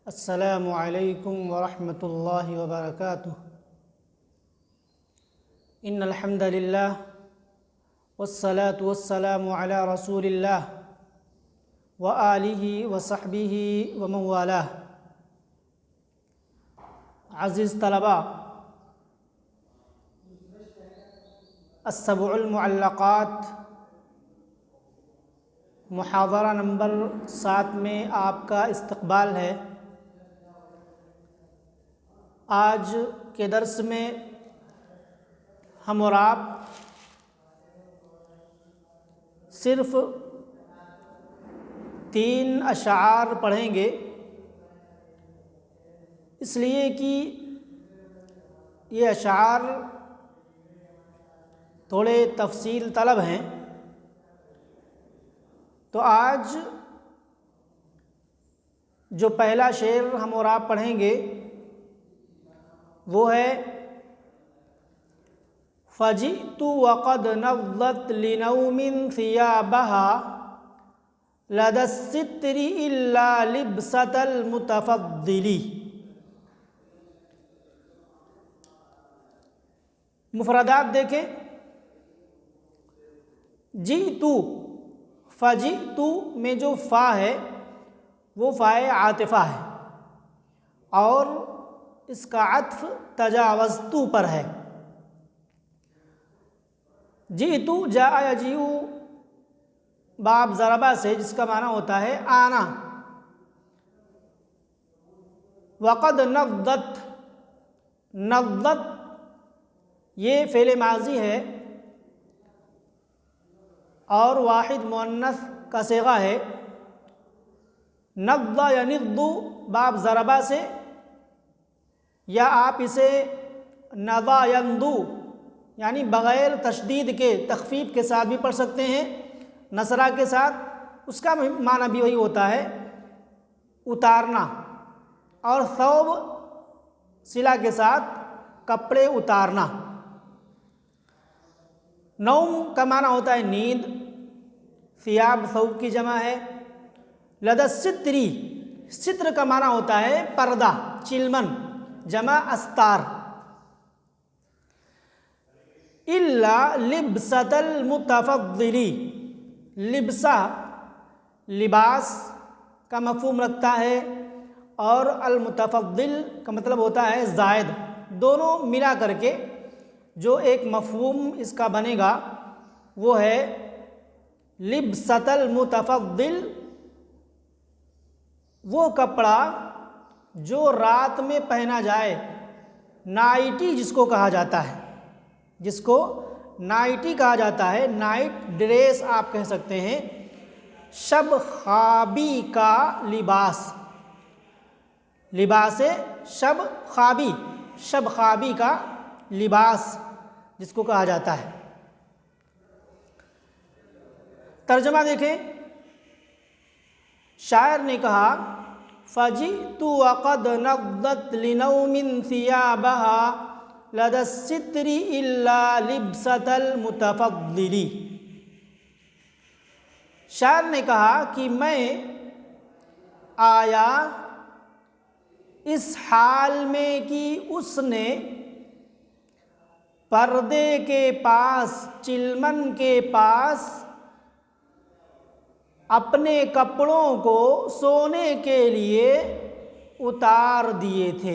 السلام علیکم ورحمۃ اللہ وبرکاتہ۔ ان الحمد للہ والصلاة والسلام علی رسول اللہ وآلہ وصحبہ ومن والاه۔ عزیز طلباء، السبع المعلقات محاضرہ نمبر 7 میں آپ کا استقبال ہے۔ آج کے درس میں ہم اور آپ صرف 3 اشعار پڑھیں گے، اس لیے کہ یہ اشعار تھوڑے تفصیل طلب ہیں۔ تو آج جو پہلا شعر ہم اور آپ پڑھیں گے وہ ہے فَجِئْتُ وَقَدْ نَضَّتْ لِنَوْمٍ ثِيَابَهَا لَدَى السِّتْرِ إِلَّا لِبْسَةَ الْمُتَفَضِّلِ۔ مفردات دیکھیں۔ جِئْتُ، فَجِئْتُ میں جو فا ہے وہ فائے عاطفہ ہے اور اس کا عطف تجاوزتو پر ہے۔ جئتو جاء یجیء باب ضربہ سے، جس کا معنی ہوتا ہے آنا۔ وقد نضت، نضت یہ فعل ماضی ہے اور واحد مؤنث کا صیغہ ہے۔ نض ینض باب ضربہ سے، یا آپ اسے نضا ینضو یعنی بغیر تشدید کے تخفیف کے ساتھ بھی پڑھ سکتے ہیں، نصرہ کے ساتھ۔ اس کا معنی بھی وہی ہوتا ہے، اتارنا، اور ثوب صلہ کے ساتھ کپڑے اتارنا۔ نوم کا معنی ہوتا ہے نیند، ثیاب ثوب کی جمع ہے۔ لدى الستری، ستر کا معنی ہوتا ہے پردہ، چلمن، جمع استار۔ الا لبسۃ المتفضل، لبسہ لباس کا مفہوم رکھتا ہے اور المتفضل کا مطلب ہوتا ہے زائد۔ دونوں ملا کر کے جو ایک مفہوم اس کا بنے گا وہ ہے لبسۃ المتفضل، وہ کپڑا جو رات میں پہنا جائے، نائٹی جس کو کہا جاتا ہے، جس کو نائٹی کہا جاتا ہے، نائٹ ڈریس آپ کہہ سکتے ہیں۔ شب خوابی کا لباس، لباس شب خوابی، شب خوابی کا لباس جس کو کہا جاتا ہے۔ ترجمہ دیکھیں۔ شاعر نے کہا فَجِئْتُ وَقَدْ نَضَّتْ لِنَوْمٍ ثِيَابَهَا لَدَى السِّتْرِ إِلَّا لِبْسَةَ الْمُتَفَضِّلِ۔ شاعر نے کہا کہ میں آیا اس حال میں کہ اس نے پردے کے پاس، چلمن کے پاس اپنے کپڑوں کو سونے کے لیے اتار دیے تھے،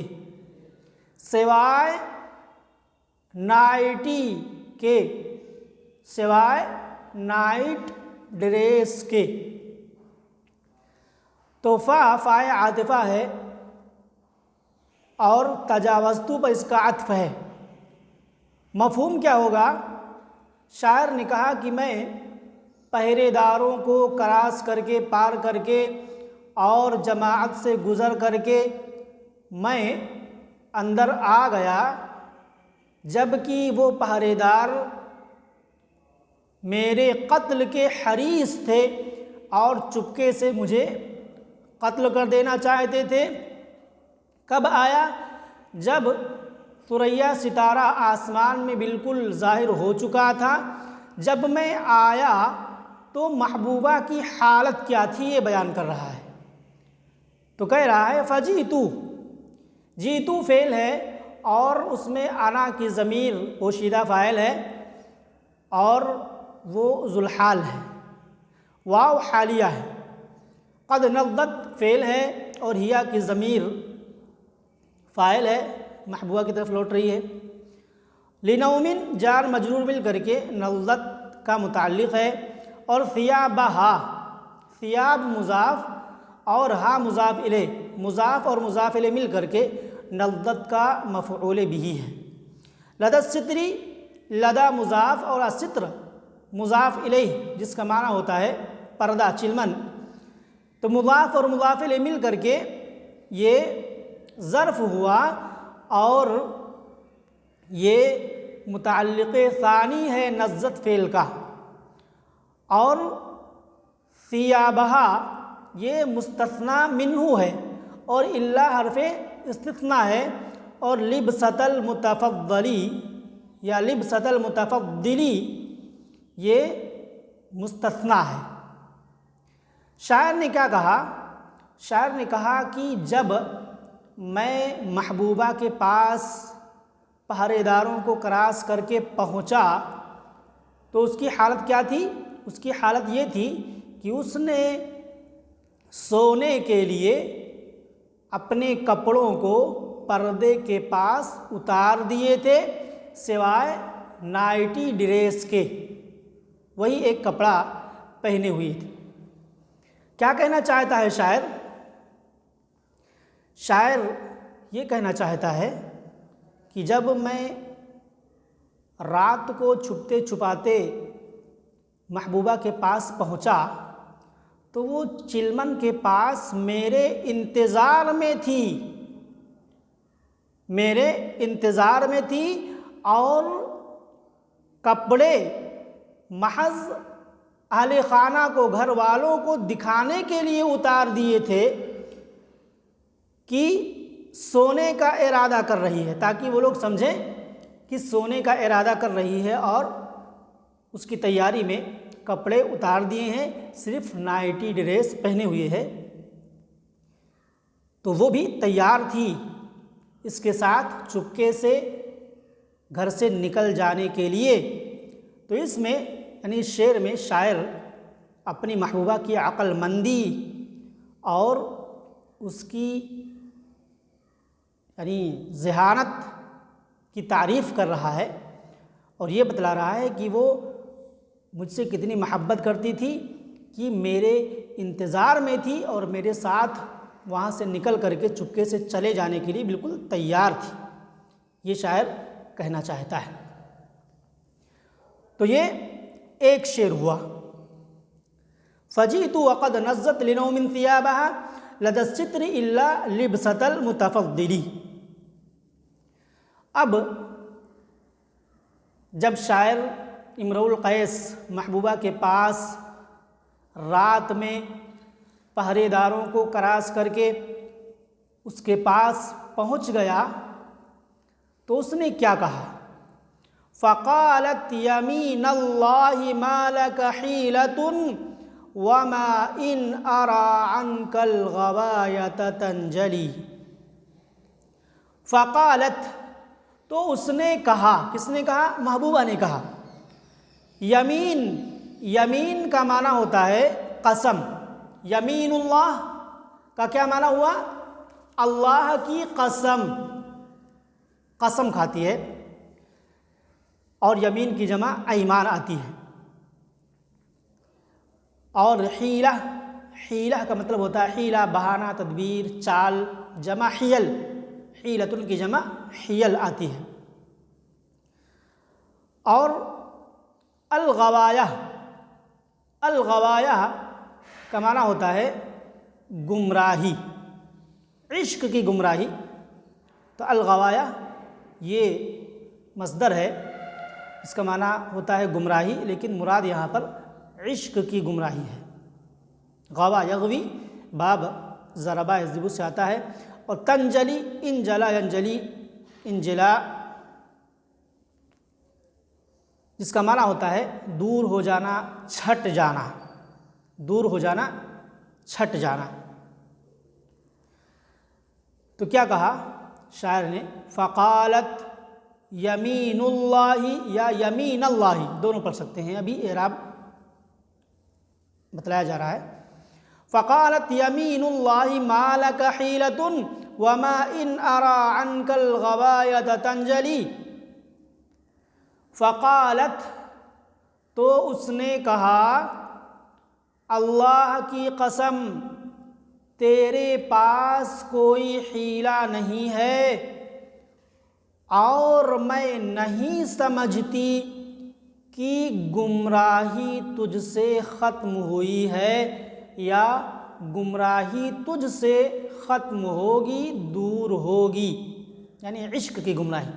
سوائے نائٹی کے، سوائے نائٹ ڈریس کے۔ تو فائے عاطفہ ہے اور تجاوزتو پر اس کا عطف ہے۔ مفہوم کیا ہوگا؟ شاعر نے کہا کہ میں پہرے داروں کو کراس کر کے، پار کر کے اور جماعت سے گزر کر کے میں اندر آ گیا، جبکہ وہ پہرے دار میرے قتل کے حریص تھے اور چپکے سے مجھے قتل کر دینا چاہتے تھے۔ کب آیا؟ جب ثریا ستارہ آسمان میں بالکل ظاہر ہو چکا تھا۔ جب میں آیا تو محبوبہ کی حالت کیا تھی یہ بیان کر رہا ہے۔ تو کہہ رہا ہے فجیتو، جیتو فعل ہے اور اس میں انا کی ضمیر پوشیدہ فاعل ہے اور وہ ذوالحال ہے، واو حالیہ ہے۔ قد نضت فعل ہے اور ہیا کی ضمیر فاعل ہے، محبوبہ کی طرف لوٹ رہی ہے۔ لنومن جار مجرور مل کر کے نضت کا متعلق ہے، اور ثیابہا، ثیاب مضاف اور ہا مضاف الیہ، مضاف اور مضاف الیہ مل کر کے نضت کا مفعول بہ ہے۔ لدى الستری، لدى مضاف اور الستر مضاف الیہ جس کا معنی ہوتا ہے پردہ، چلمن، تو مضاف اور مضاف الیہ مل کر کے یہ ظرف ہوا اور یہ متعلق ثانی ہے نضت فعل کا، اور ثیابہا یہ مستثنی منہ ہے اور الا حرف استثناء ہے، اور لبست المتفضلی یا لبست المتفضلی یہ مستثنیٰ ہے۔ شاعر نے کیا کہا؟ شاعر نے کہا کہ جب میں محبوبہ کے پاس پہرے داروں کو کراس کر کے پہنچا تو اس کی حالت کیا تھی؟ اس کی حالت یہ تھی کہ اس نے سونے کے لیے اپنے کپڑوں کو پردے کے پاس اتار دیے تھے سوائے نائٹی ڈریس کے، وہی ایک کپڑا پہنے ہوئی تھی۔ کیا کہنا چاہتا ہے شاعر؟ شاعر یہ کہنا چاہتا ہے کہ جب میں رات کو چھپتے چھپاتے محبوبہ کے پاس پہنچا تو وہ چلمن کے پاس میرے انتظار میں تھی، میرے انتظار میں تھی، اور کپڑے محض اہل خانہ کو، گھر والوں کو دکھانے کے لیے اتار دیے تھے کہ سونے کا ارادہ کر رہی ہے، تاکہ وہ لوگ سمجھیں کہ سونے کا ارادہ کر رہی ہے اور اس کی تیاری میں کپڑے اتار دیے ہیں، صرف نائٹی ڈریس پہنے ہوئے ہے، تو وہ بھی تیار تھی اس کے ساتھ چپکے سے گھر سے نکل جانے کے لیے۔ تو اس میں یعنی شعر میں شاعر اپنی محبوبہ کی عقل مندی اور اس کی یعنی ذہانت کی تعریف کر رہا ہے اور یہ بتلا رہا ہے کہ وہ مجھ سے کتنی محبت کرتی تھی کہ میرے انتظار میں تھی اور میرے ساتھ وہاں سے نکل کر کے چپکے سے چلے جانے کے لیے بالکل تیار تھی، یہ شاعر کہنا چاہتا ہے۔ تو یہ ایک شعر ہوا، فجئت وقد نزت لنوم ثيابها لدى الستر الا لبست المتفضلی۔ اب جب شاعر امرؤ القیس محبوبہ کے پاس رات میں پہرے داروں کو کراس کر کے اس کے پاس پہنچ گیا تو اس نے کیا کہا؟ فقالت یمین اللہ ما لک حیلۃ وما ان ارى عنک الغوایۃ تنجلی۔ فقالت تو اس نے کہا، کس نے کہا؟ محبوبہ نے کہا۔ یمین، یمین کا معنی ہوتا ہے قسم، یمین اللہ کا کیا معنی ہوا؟ اللہ کی قسم، قسم کھاتی ہے، اور یمین کی جمع ایمان آتی ہے۔ اور حیلہ، حیلہ کا مطلب ہوتا ہے حیلہ، بہانہ، تدبیر، چال، جمع حیل، حیلۃ کی جمع حیل آتی ہے۔ اور الغوایہ، الغوایہ کا معنی ہوتا ہے گمراہی، عشق کی گمراہی۔ تو الغوایہ یہ مصدر ہے، اس کا معنی ہوتا ہے گمراہی، لیکن مراد یہاں پر عشق کی گمراہی ہے۔ غوا یغوی باب ضربہ یضرب سے آتا ہے، اور تنجلی انجلا ینجلی، انجلا جس کا معنی ہوتا ہے دور ہو جانا، چھٹ جانا، دور ہو جانا، چھٹ جانا۔ تو کیا کہا شاعر نے؟ فقالت یمین اللہ یا یمین اللہ دونوں پڑھ سکتے ہیں، ابھی اعراب بتلایا جا رہا ہے۔ فقالت یمین اللہ ما لک حیلۃ وما ان ارى عنک الغوایۃ تنجلی۔ فقالت تو اس نے کہا اللہ کی قسم تیرے پاس کوئی حیلہ نہیں ہے اور میں نہیں سمجھتی کہ گمراہی تجھ سے ختم ہوئی ہے یا گمراہی تجھ سے ختم ہوگی، دور ہوگی، یعنی عشق کی گمراہی۔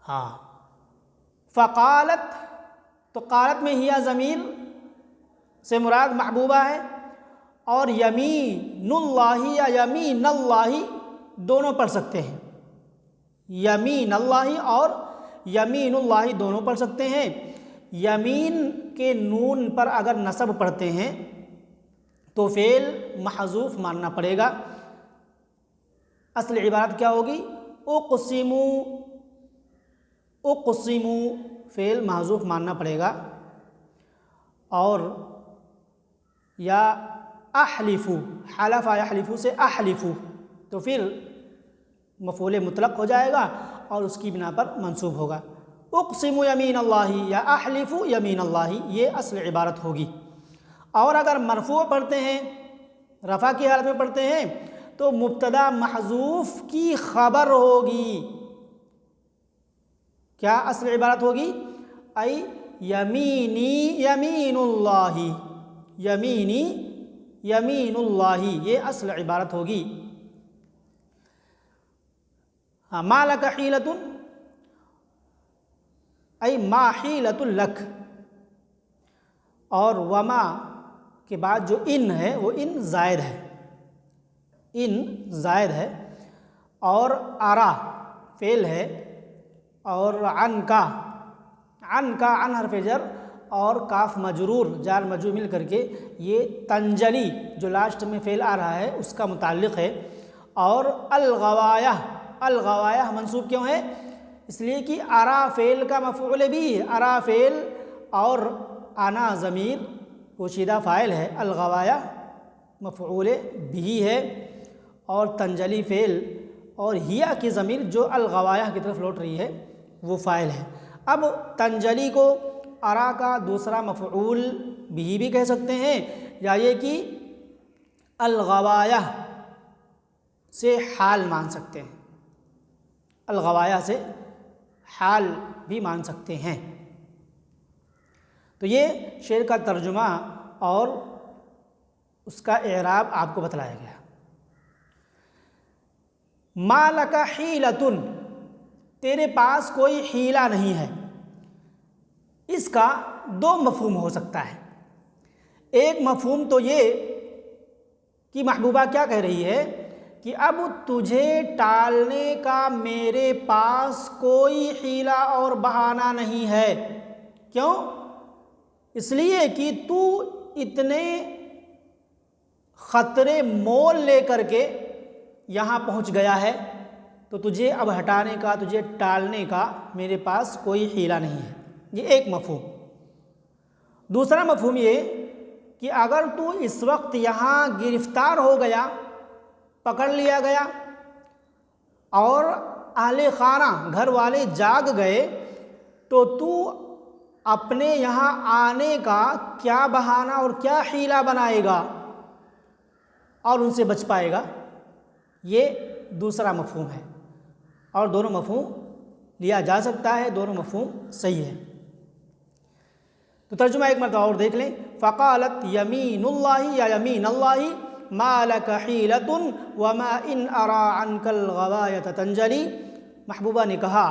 ہاں، فقالت تو قالت میں ہی ضمیر سے مراد محبوبہ ہے، اور یمین اللہ یا یمین اللہ دونوں پڑھ سکتے ہیں، یمین اللہ اور یمین اللہ دونوں پڑھ سکتے ہیں۔ یمین کے نون پر اگر نصب پڑھتے ہیں تو فعل محذوف ماننا پڑے گا۔ اصل عبارت کیا ہوگی؟ اقسمو، اقسمو فعل محذوف ماننا پڑے گا، اور یا احلفو، حلف یحلفو سے احلفو تو پھر مفعول مطلق ہو جائے گا اور اس کی بنا پر منصوب ہوگا۔ اقسم یمین اللہ یا احلف یمین اللہ، یہ اصل عبارت ہوگی۔ اور اگر مرفوع پڑھتے ہیں، رفع کی حالت میں پڑھتے ہیں، تو مبتدا محذوف کی خبر ہوگی۔ کیا اصل عبارت ہوگی؟ ای یمینی یمین اللہ، یمینی یمین اللہ، یہ اصل عبارت ہوگی۔ ما لک حیلۃ ای ما حیلۃ لک، اور وما کے بعد جو ان ہے وہ ان زائد ہے، ان زائد ہے، اور ارا فعل ہے، اور عن کا عن حرف جر اور کاف مجرور جار مجرور مل کر کے یہ تنجلی جو لاسٹ میں فعل آ رہا ہے اس کا متعلق ہے۔ اور الغوایہ، الغوایہ منصوب کیوں ہے؟ اس لیے کہ ارا فعل کا مفعول بھی ہے، ارا فعل اور انا ضمیر پوشیدہ فاعل ہے، الغوایہ مفعول بھی ہے، اور تنجلی فعل اور ہیا کی ضمیر جو الغوایہ کی طرف لوٹ رہی ہے وہ فاعل ہے۔ اب تنجلی کو ارا کا دوسرا مفعول بھی کہہ سکتے ہیں، یا یہ کہ الغوایہ سے حال مان سکتے ہیں، الغوایہ سے حال بھی مان سکتے ہیں۔ تو یہ شعر کا ترجمہ اور اس کا اعراب آپ کو بتلایا گیا۔ ما لک حیلۃ، تیرے پاس کوئی حیلہ نہیں ہے، اس کا دو مفہوم ہو سکتا ہے۔ ایک مفہوم تو یہ کہ محبوبہ کیا کہہ رہی ہے کہ اب تجھے ٹالنے کا میرے پاس کوئی حیلہ اور بہانہ نہیں ہے۔ کیوں؟ اس لیے کہ تو اتنے خطرے مول لے کر کے یہاں پہنچ گیا ہے، تو تجھے اب ہٹانے کا، تجھے ٹالنے کا میرے پاس کوئی حیلہ نہیں ہے، یہ ایک مفہوم۔ دوسرا مفہوم یہ کہ اگر تو اس وقت یہاں گرفتار ہو گیا، پکڑ لیا گیا، اور اہل خانہ گھر والے جاگ گئے، تو تو اپنے یہاں آنے کا کیا بہانہ اور کیا حیلہ بنائے گا اور ان سے بچ پائے گا؟ یہ دوسرا مفہوم ہے، اور دونوں مفہوم لیا جا سکتا ہے، دونوں مفہوم صحیح ہے۔ تو ترجمہ ایک مرتبہ اور دیکھ لیں۔ فقالت یمین اللہ یا یمین اللہ ما لک حیلۃ وما ان ارى عنک الغوایۃ تنجلی، محبوبہ نے کہا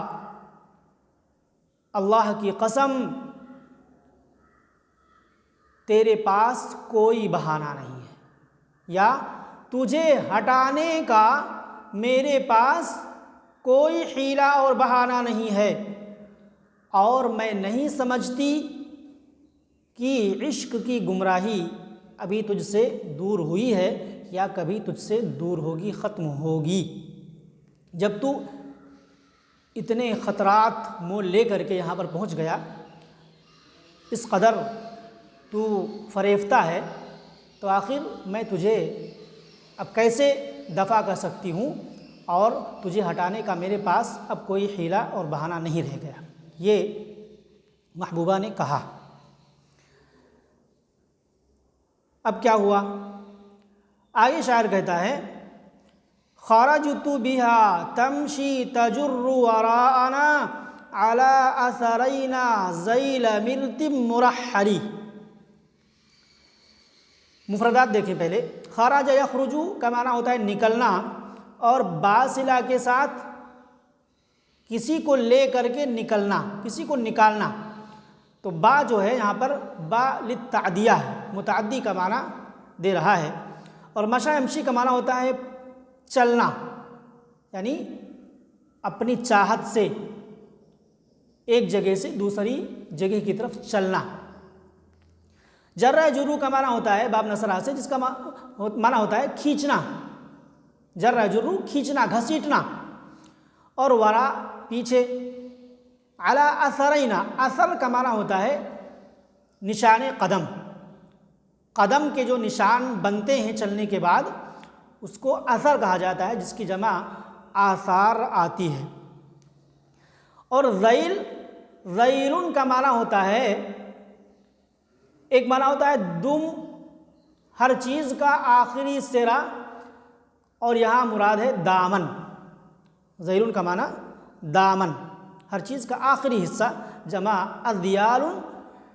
اللہ کی قسم تیرے پاس کوئی بہانہ نہیں ہے، یا تجھے ہٹانے کا میرے پاس کوئی حیلہ اور بہانہ نہیں ہے، اور میں نہیں سمجھتی کہ عشق کی گمراہی ابھی تجھ سے دور ہوئی ہے یا کبھی تجھ سے دور ہوگی، ختم ہوگی۔ جب تو اتنے خطرات مول لے کر کے یہاں پر پہنچ گیا، اس قدر تو فریفتہ ہے، تو آخر میں تجھے اب کیسے دفع کر سکتی ہوں، اور تجھے ہٹانے کا میرے پاس اب کوئی حیلہ اور بہانہ نہیں رہ گیا۔ یہ محبوبہ نے کہا۔ اب کیا ہوا؟ آگے شاعر کہتا ہے خرجت بها تمشی تجر وراءنا على اثرینا ذیل مرت مرحلی۔ مفردات دیکھیں پہلے۔ خرج یخرج کا معنی ہوتا ہے نکلنا، اور باصلہ کے ساتھ کسی کو لے کر کے نکلنا، کسی کو نکالنا۔ تو با جو ہے یہاں پر با للتعدیہ ہے، متعدی کا معنی دے رہا ہے۔ اور مشی یمشی کا معنی ہوتا ہے چلنا، یعنی اپنی چاہت سے ایک جگہ سے دوسری جگہ کی طرف چلنا۔ جر جرو کا معنی ہوتا ہے باب نصرہ سے، جس کا معنی ہوتا ہے کھینچنا۔ جر جرو کھینچنا، گھسیٹنا۔ اور ورا پیچھے، علی اثرینا، اثر کا معنی ہوتا ہے نشان قدم۔ قدم کے جو نشان بنتے ہیں چلنے کے بعد، اس کو اثر کہا جاتا ہے، جس کی جمع آثار آتی ہے۔ اور ذیل، ذیلن کا معنی ہوتا ہے، ایک معنی ہوتا ہے دم، ہر چیز کا آخری سرا، اور یہاں مراد ہے دامن۔ ذیلن کا معنی دامن، ہر چیز کا آخری حصہ، جمع اذیال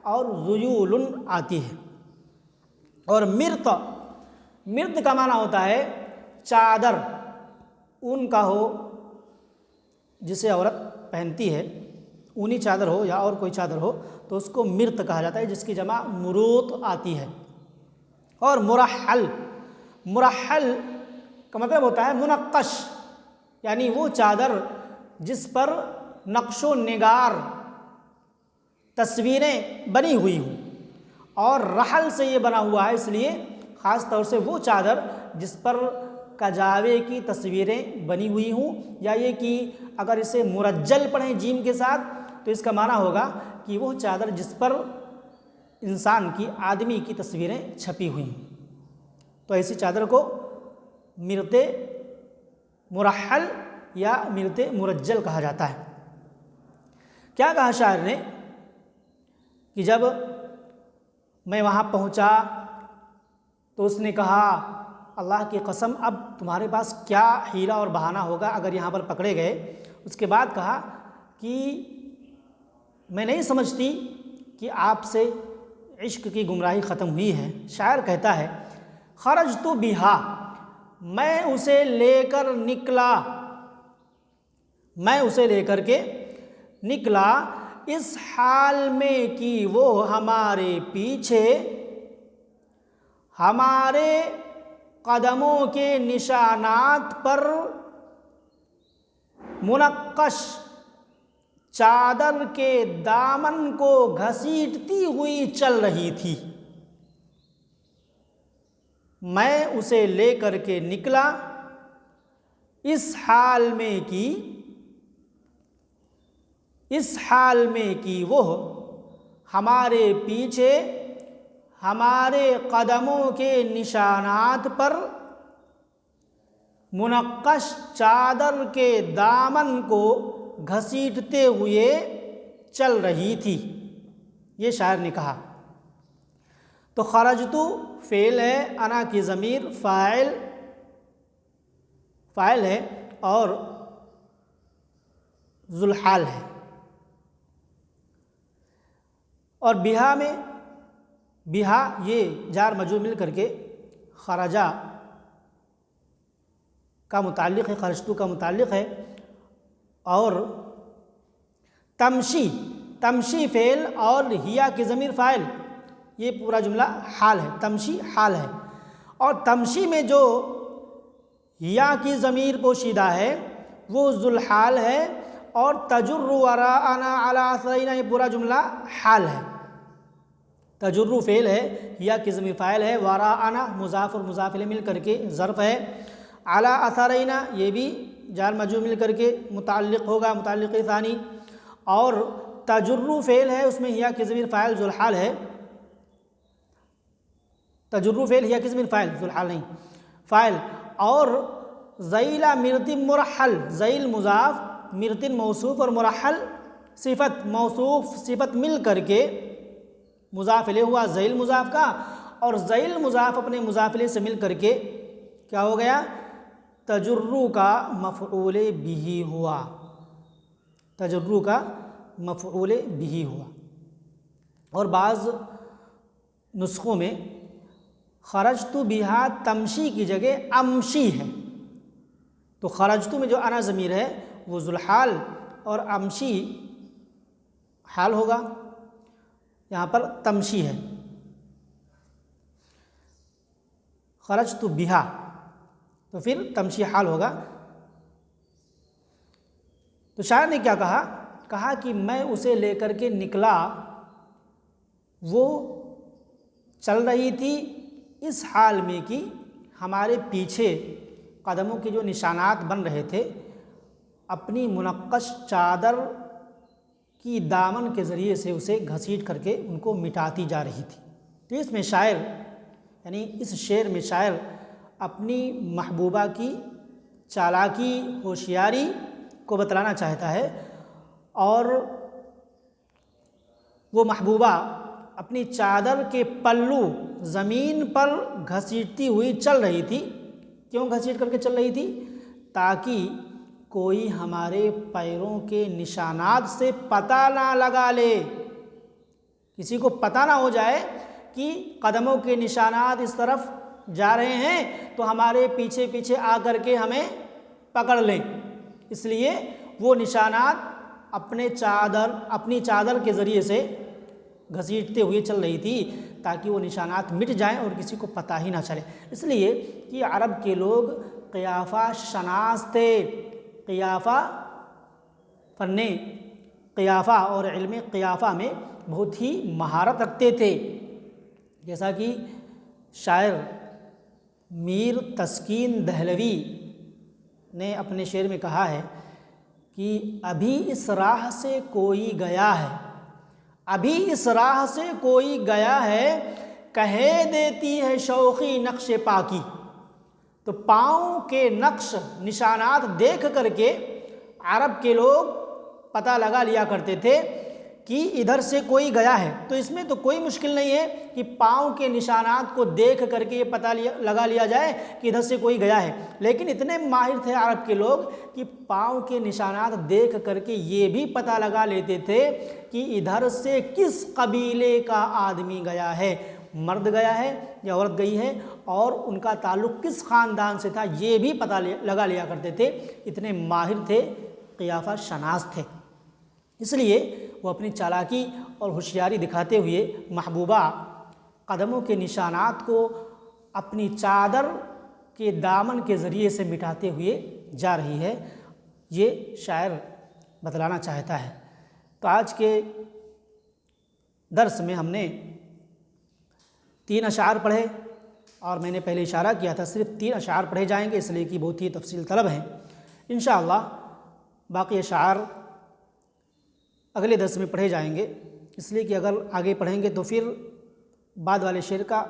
اور ذیول آتی ہے۔ اور مرت، مرت کا معنی ہوتا ہے چادر، اون کا ہو جسے عورت پہنتی ہے، اونی چادر ہو یا اور کوئی چادر ہو تو اس کو مرت کہا جاتا ہے، جس کی جمع مروت آتی ہے۔ اور مرحل، مرحل کا مطلب ہوتا ہے منقش، یعنی وہ چادر جس پر نقش و نگار تصویریں بنی ہوئی ہوں۔ اور رحل سے یہ بنا ہوا ہے اس لیے خاص طور سے وہ چادر جس پر کجاوے کی تصویریں بنی ہوئی ہوں، یا یہ کہ اگر اسے مرجل پڑھیں جیم کے ساتھ تو اس کا معنی ہوگا کہ وہ چادر جس پر انسان کی، آدمی کی تصویریں چھپی ہوئی ہیں۔ تو ایسی چادر کو مرت مرحل یا مرت مرجل کہا جاتا ہے۔ کیا کہا شاعر نے کہ جب میں وہاں پہنچا تو اس نے کہا اللہ کی قسم اب تمہارے پاس کیا حیلہ اور بہانہ ہوگا اگر یہاں پر پکڑے گئے۔ اس کے بعد کہا کہ میں نہیں سمجھتی کہ آپ سے عشق کی گمراہی ختم ہوئی ہے۔ شاعر کہتا ہے خرجت بہا، میں اسے لے کر نکلا، میں اسے لے کر کے نکلا، اس حال میں کہ وہ ہمارے پیچھے ہمارے قدموں کے نشانات پر منقش چادر کے دامن کو گھسیٹتی ہوئی چل رہی تھی۔ میں اسے لے کر کے نکلا اس حال میں کہ وہ ہمارے پیچھے ہمارے قدموں کے نشانات پر منقش چادر کے دامن کو گھسیٹتے ہوئے چل رہی تھی۔ یہ شاعر نے کہا۔ تو خرجتو فعل ہے، انا کی ضمیر فاعل ہے، اور ذوالحال ہے۔ اور بہا میں، بہا یہ جار مجرور مل کر کے خرجہ کا متعلق ہے، خرجتو کا متعلق ہے۔ اور تمشی، تمشی فعل اور ہیا کی ضمیر فاعل، یہ پورا جملہ حال ہے، تمشی حال ہے۔ اور تمشی میں جو ہیا کی ضمیر پوشیدہ ہے وہ ذوالحال ہے، اور تجر وراءنا علی اثرینا یہ پورا جملہ حال ہے۔ تجر فعل ہے، یا کی ضمیر فاعل ہے، وراءنا مضاف اور مضاف الیہ مل کر کے ظرف ہے، علی اثرینا یہ بھی جار مجرور مل کر کے متعلق ہوگا، متعلق ثانی، اور تجر فعل ہے، اس میں یا کی ضمیر فاعل ذوالحال ہے، تجر فعل یا کی ضمیر فاعل ذوالحال نہیں فاعل، اور ذیل مرتن مرحل، ذیل مضاف، مرتن موصوف اور مرحل صفت، موصوف صفت مل کر کے مضاف الیہ ہوا ذیل مضاف کا، اور ذیل مضاف اپنے مضاف الیہ سے مل کر کے کیا ہو گیا؟ تجرو کا مفعول بہ ہوا، تجرو کا مفعول بہ ہوا۔ اور بعض نسخوں میں خرجت بہا تمشی کی جگہ امشی ہے، تو خرجت میں جو انا ضمیر ہے وہ ذوالحال اور امشی حال ہوگا، یہاں پر تمشی ہے، خرجت بہا تو پھر تمشی حال ہوگا۔ تو شاعر نے کیا کہا؟ کہا کہ میں اسے لے کر کے نکلا، وہ چل رہی تھی اس حال میں کہ ہمارے پیچھے قدموں کے جو نشانات بن رہے تھے اپنی منقش چادر کی دامن کے ذریعے سے اسے گھسیٹ کر کے ان کو مٹاتی جا رہی تھی۔ تو اس میں شاعر یعنی اس شعر میں شاعر اپنی محبوبہ کی چالاکی، ہوشیاری کو بتلانا چاہتا ہے، اور وہ محبوبہ اپنی چادر کے پلو زمین پر گھسیٹتی ہوئی چل رہی تھی۔ کیوں گھسیٹ کر کے چل رہی تھی؟ تاکہ کوئی ہمارے پیروں کے نشانات سے پتہ نہ لگا لے، کسی کو پتہ نہ ہو جائے کہ قدموں کے نشانات اس طرف جا رہے ہیں تو ہمارے پیچھے پیچھے آ کر کے ہمیں پکڑ لیں، اس لیے وہ نشانات اپنی چادر کے ذریعے سے گھسیٹتے ہوئے چل رہی تھی تاکہ وہ نشانات مٹ جائیں اور کسی کو پتہ ہی نہ چلے۔ اس لیے کہ عرب کے لوگ قیافہ شناس تھے، قیافہ فن قیافہ اور علم قیافہ میں بہت ہی مہارت رکھتے تھے، جیسا کہ شاعر میر تسکین دہلوی نے اپنے شعر میں کہا ہے کہ ابھی اس راہ سے کوئی گیا ہے، ابھی اس راہ سے کوئی گیا ہے، کہے دیتی ہے شوخی نقش پا کی۔ تو پاؤں کے نقش نشانات دیکھ کر کے عرب کے لوگ پتہ لگا لیا کرتے تھے کہ ادھر سے کوئی گیا ہے۔ تو اس میں تو کوئی مشکل نہیں ہے کہ پاؤں کے نشانات کو دیکھ کر کے یہ پتہ لگا لیا جائے کہ ادھر سے کوئی گیا ہے، لیکن اتنے ماہر تھے عرب کے لوگ کہ پاؤں کے نشانات دیکھ کر کے یہ بھی پتہ لگا لیتے تھے کہ ادھر سے کس قبیلے کا آدمی گیا ہے، مرد گیا ہے یا عورت گئی ہے، اور ان کا تعلق کس خاندان سے تھا یہ بھی پتہ لگا لیا کرتے تھے، اتنے ماہر تھے، قیافہ شناس تھے۔ اس لیے وہ اپنی چالاکی اور ہوشیاری دکھاتے ہوئے محبوبہ قدموں کے نشانات کو اپنی چادر کے دامن کے ذریعے سے مٹاتے ہوئے جا رہی ہے، یہ شاعر بتلانا چاہتا ہے۔ تو آج کے درس میں ہم نے 3 اشعار پڑھے، اور میں نے پہلے اشارہ کیا تھا صرف 3 اشعار پڑھے جائیں گے، اس لیے کہ بہت ہی تفصیل طلب ہیں۔ انشاءاللہ باقی اشعار اگلے درس میں پڑھے جائیں گے، اس لیے کہ اگر آگے پڑھیں گے تو پھر بعد والے شعر کا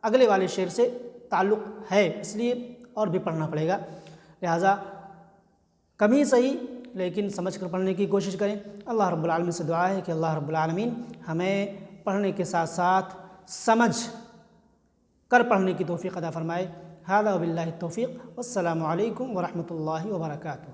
اگلے والے شعر سے تعلق ہے، اس لیے اور بھی پڑھنا پڑے گا، لہٰذا کم ہی صحیح لیکن سمجھ کر پڑھنے کی کوشش کریں۔ اللہ رب العالمین سے دعا ہے کہ اللہ رب العالمین ہمیں پڑھنے کے ساتھ ساتھ سمجھ کر پڑھنے کی توفیق عطا فرمائے۔ ھذا وباللہ التوفیق، والسلام علیکم ورحمۃ اللہ وبرکاتہ۔